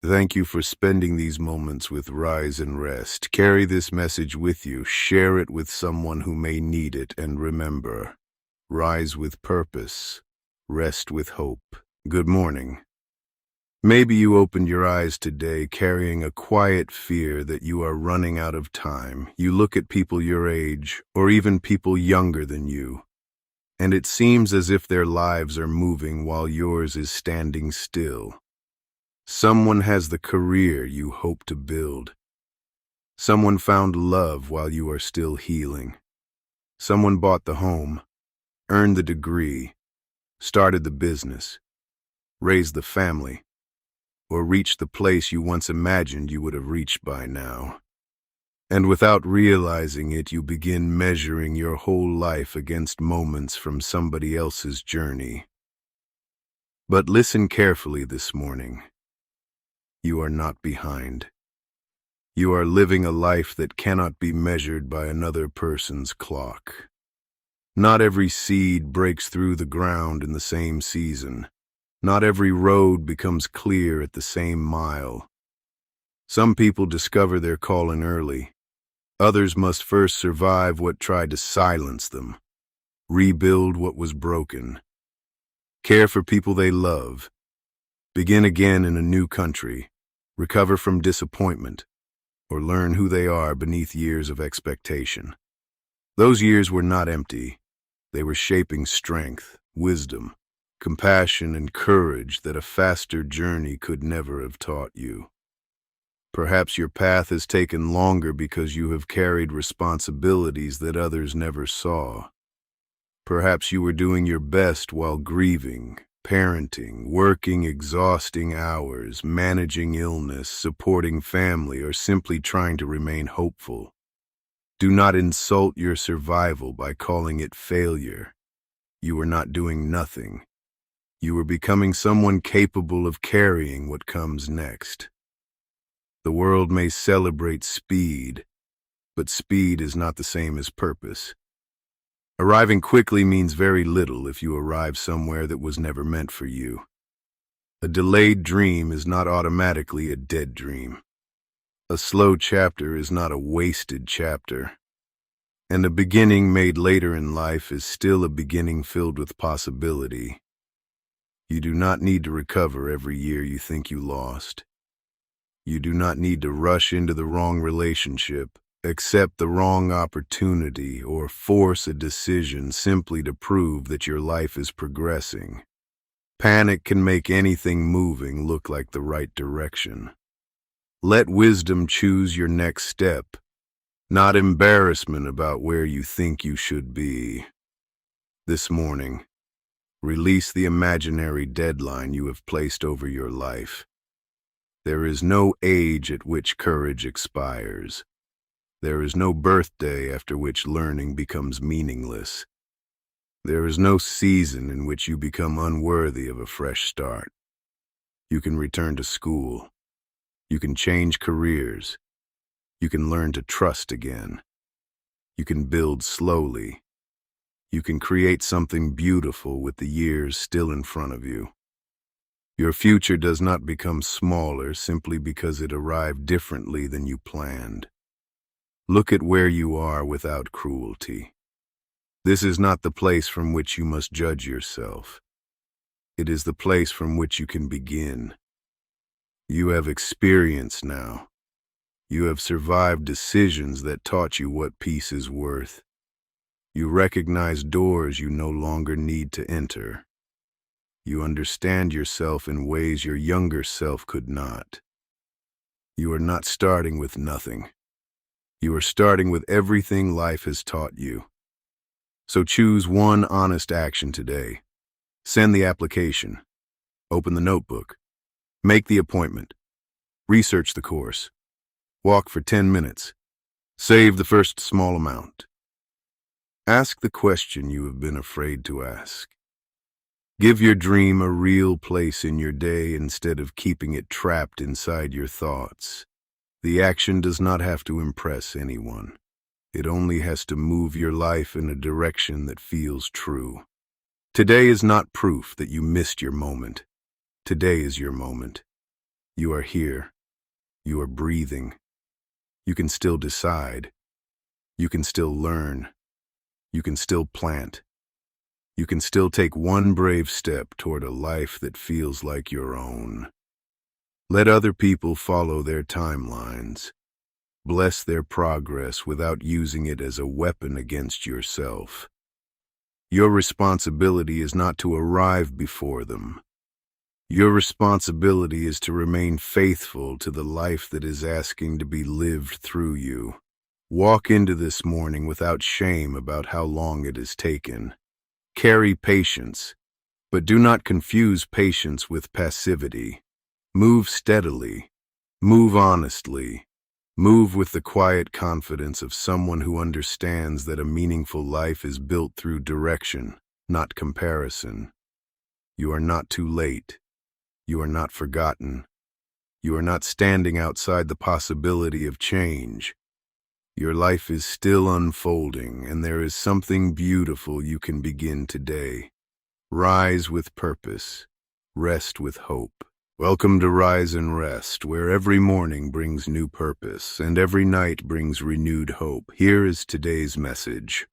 Thank you for spending these moments with Rise and Rest. Carry this message with you. Share it with someone who may need it. And remember, rise with purpose, rest with hope. Good morning. Maybe you opened your eyes today carrying a quiet fear that you are running out of time. You look at people your age, or even people younger than you, and it seems as if their lives are moving while yours is standing still. Someone has the career you hope to build. Someone found love while you are still healing. Someone bought the home, earned the degree, started the business, raised the family, or reached the place you once imagined you would have reached by now. And without realizing it, you begin measuring your whole life against moments from somebody else's journey. But listen carefully this morning. You are not behind. You are living a life that cannot be measured by another person's clock. Not every seed breaks through the ground in the same season. Not every road becomes clear at the same mile. Some people discover their calling early. Others must first survive what tried to silence them, rebuild what was broken, care for people they love, begin again in a new country, recover from disappointment, or learn who they are beneath years of expectation. Those years were not empty. They were shaping strength, wisdom, compassion, and courage that a faster journey could never have taught you. Perhaps your path has taken longer because you have carried responsibilities that others never saw. Perhaps you were doing your best while grieving, parenting, working exhausting hours, managing illness, supporting family, or simply trying to remain hopeful. Do not insult your survival by calling it failure. You are not doing nothing. You are becoming someone capable of carrying what comes next. The world may celebrate speed, but speed is not the same as purpose. Arriving quickly means very little if you arrive somewhere that was never meant for you. A delayed dream is not automatically a dead dream. A slow chapter is not a wasted chapter. And a beginning made later in life is still a beginning filled with possibility. You do not need to recover every year you think you lost. You do not need to rush into the wrong relationship, accept the wrong opportunity, or force a decision simply to prove that your life is progressing. Panic can make anything moving look like the right direction. Let wisdom choose your next step, not embarrassment about where you think you should be. This morning, release the imaginary deadline you have placed over your life. There is no age at which courage expires. There is no birthday after which learning becomes meaningless. There is no season in which you become unworthy of a fresh start. You can return to school. You can change careers. You can learn to trust again. You can build slowly. You can create something beautiful with the years still in front of you. Your future does not become smaller simply because it arrived differently than you planned. Look at where you are without cruelty. This is not the place from which you must judge yourself. It is the place from which you can begin. You have experience now. You have survived decisions that taught you what peace is worth. You recognize doors you no longer need to enter. You understand yourself in ways your younger self could not. You are not starting with nothing. You are starting with everything life has taught you. So choose one honest action today. Send the application. Open the notebook. Make the appointment. Research the course. Walk for 10 minutes. Save the first small amount. Ask the question you have been afraid to ask. Give your dream a real place in your day instead of keeping it trapped inside your thoughts. The action does not have to impress anyone. It only has to move your life in a direction that feels true. Today is not proof that you missed your moment. Today is your moment. You are here. You are breathing. You can still decide. You can still learn. You can still plant. You can still take one brave step toward a life that feels like your own. Let other people follow their timelines. Bless their progress without using it as a weapon against yourself. Your responsibility is not to arrive before them. Your responsibility is to remain faithful to the life that is asking to be lived through you. Walk into this morning without shame about how long it has taken. Carry patience, but do not confuse patience with passivity. Move steadily. Move honestly. Move with the quiet confidence of someone who understands that a meaningful life is built through direction, not comparison. You are not too late. You are not forgotten. You are not standing outside the possibility of change. Your life is still unfolding, and there is something beautiful you can begin today. Rise with purpose. Rest with hope. Welcome to Rise and Rest, where every morning brings new purpose and every night brings renewed hope. Here is today's message.